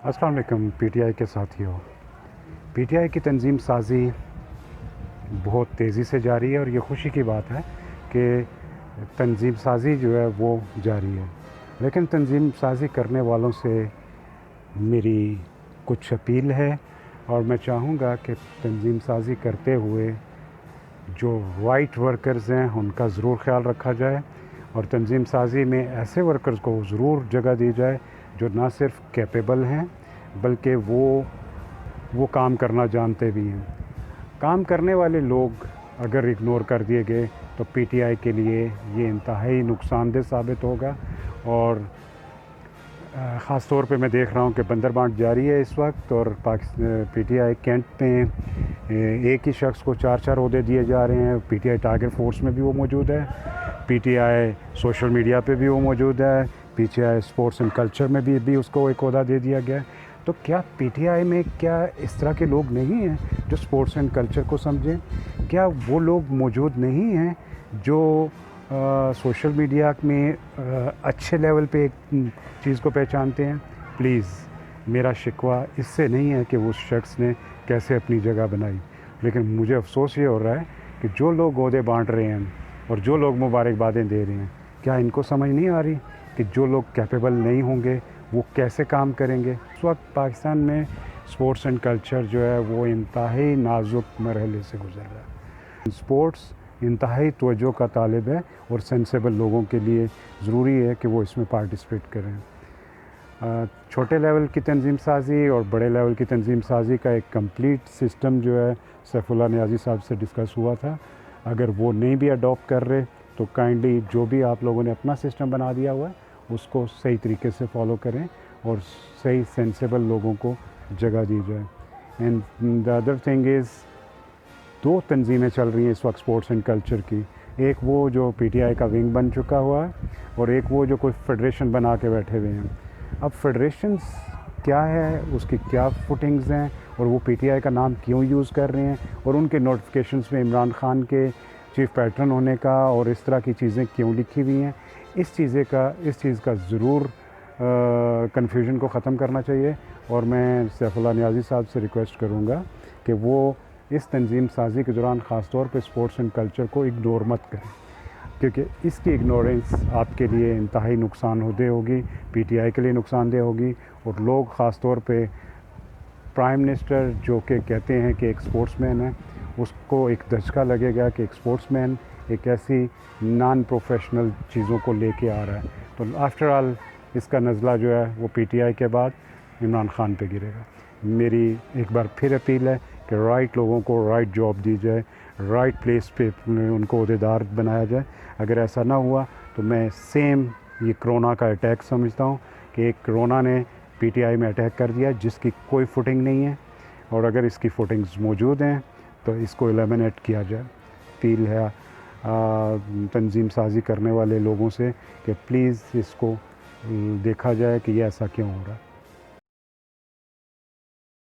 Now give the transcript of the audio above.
السلام علیکم P T I کے ساتھیوں۔ پی ٹی آئی کی تنظیم سازی بہت تیزی سے جاری ہے اور یہ خوشی کی بات ہے کہ تنظیم سازی جو ہے وہ جاری ہے، لیکن تنظیم سازی کرنے والوں سے میری کچھ اپیل ہے اور میں چاہوں گا کہ تنظیم سازی کرتے ہوئے جو رائٹ ورکرز ہیں ان کا ضرور خیال رکھا جائے، اور تنظیم سازی میں ایسے ورکرز کو ضرور جگہ دی جائے جو نہ صرف کیپیبل ہیں بلکہ وہ کام کرنا جانتے بھی ہیں۔ کام کرنے والے لوگ اگر اگنور کر دیے گئے تو پی ٹی آئی کے لیے یہ انتہائی نقصان دہ ثابت ہوگا، اور خاص طور پہ میں دیکھ رہا ہوں کہ بندر بانٹ جاری ہے اس وقت، اور پی ٹی آئی کینٹ میں ایک ہی شخص کو 4 عہدے دیے جا رہے ہیں۔ P T I tiger force میں بھی وہ موجود ہے، P T I social media پہ بھی وہ موجود ہے، P T I sports and culture میں بھی اس کو ایک عہدہ دے دیا گیا ہے۔ تو کیا پی ٹی آئی میں کیا اس طرح کے لوگ نہیں ہیں جو اسپورٹس اینڈ کلچر کو سمجھیں؟ کیا وہ لوگ موجود نہیں ہیں جو سوشل میڈیا میں اچھے لیول پہ ایک چیز کو پہچانتے ہیں؟ پلیز، میرا شکوہ اس سے نہیں ہے کہ اس شخص نے کیسے اپنی جگہ بنائی، لیکن مجھے افسوس یہ ہو رہا ہے کہ جو لوگ عہدے بانٹ رہے ہیں اور جو لوگ مبارکبادیں دے رہے ہیں، کیا ان کو سمجھ نہیں آ رہی کہ جو لوگ کیپیبل نہیں ہوں گے وہ کیسے کام کریں گے؟ اس وقت پاکستان میں اسپورٹس اینڈ کلچر جو ہے وہ انتہائی نازک مرحلے سے گزر رہا ہے۔ اسپورٹس انتہائی توجہ کا طالب ہے اور سینسیبل لوگوں کے لیے ضروری ہے کہ وہ اس میں پارٹیسپیٹ کریں۔ چھوٹے لیول کی تنظیم سازی اور بڑے لیول کی تنظیم سازی کا ایک کمپلیٹ سسٹم جو ہے سیف اللہ نیازی صاحب سے ڈسکس ہوا تھا، اگر وہ نہیں بھی اڈاپٹ کر رہے تو کائنڈلی جو بھی آپ لوگوں نے اپنا سسٹم بنا دیا ہوا ہے اس کو صحیح طریقے سے فالو کریں اور صحیح سینسیبل لوگوں کو جگہ دی جائے۔ And the other thing is, 2 تنظیمیں چل رہی ہیں اس وقت اسپورٹس اینڈ کلچر کی، ایک وہ جو پی ٹی آئی کا ونگ بن چکا ہوا ہے اور ایک وہ جو کوئی فیڈریشن بنا کے بیٹھے ہوئے ہیں۔ اب فیڈریشنز کیا ہے، اس کی کیا فوٹنگز ہیں، اور وہ پی ٹی آئی کا نام کیوں یوز کر رہے ہیں، اور ان کے نوٹیفیکیشنز میں عمران خان کے چیف پیٹرن ہونے کا اور اس طرح کی چیزیں کیوں لکھی ہوئی ہیں، اس چیز کا ضرور کنفیوژن کو ختم کرنا چاہیے، اور میں سیف اللہ نیازی صاحب سے ریکویسٹ کروں گا کہ وہ اس تنظیم سازی کے دوران خاص طور پہ اسپورٹس اینڈ کلچر کو اگنور مت کریں، کیونکہ اس کی اگنورنس آپ کے لیے انتہائی نقصان دہ ہوگی، پی ٹی آئی کے لیے نقصان دہ ہوگی، اور لوگ خاص طور پہ پرائم منسٹر جو کہ کہتے ہیں کہ ایک اسپورٹس مین ہے، اس کو ایک دھچکا لگے گا کہ ایک اسپورٹس مین ایک ایسی نان پروفیشنل چیزوں کو لے کے آ رہا ہے۔ تو آفٹر آل اس کا نزلہ جو ہے وہ پی ٹی آئی کے بعد عمران خان پہ گرے گا۔ میری ایک بار پھر اپیل ہے کہ رائٹ لوگوں کو رائٹ جاب دی جائے، رائٹ پلیس پہ ان کو عہدیدار بنایا جائے۔ اگر ایسا نہ ہوا تو میں سیم یہ کرونا کا اٹیک سمجھتا ہوں کہ ایک کرونا نے پی ٹی آئی میں اٹیک کر دیا جس کی کوئی فوٹنگ نہیں ہے، اور اگر اس کی فوٹنگز موجود ہیں تو اس کو ایلیمنیٹ کیا جائے۔ اپیل ہے تنظیم سازی کرنے والے لوگوں سے کہ پلیز اس کو دیکھا جائے کہ یہ ایسا کیوں ہو رہا ہے۔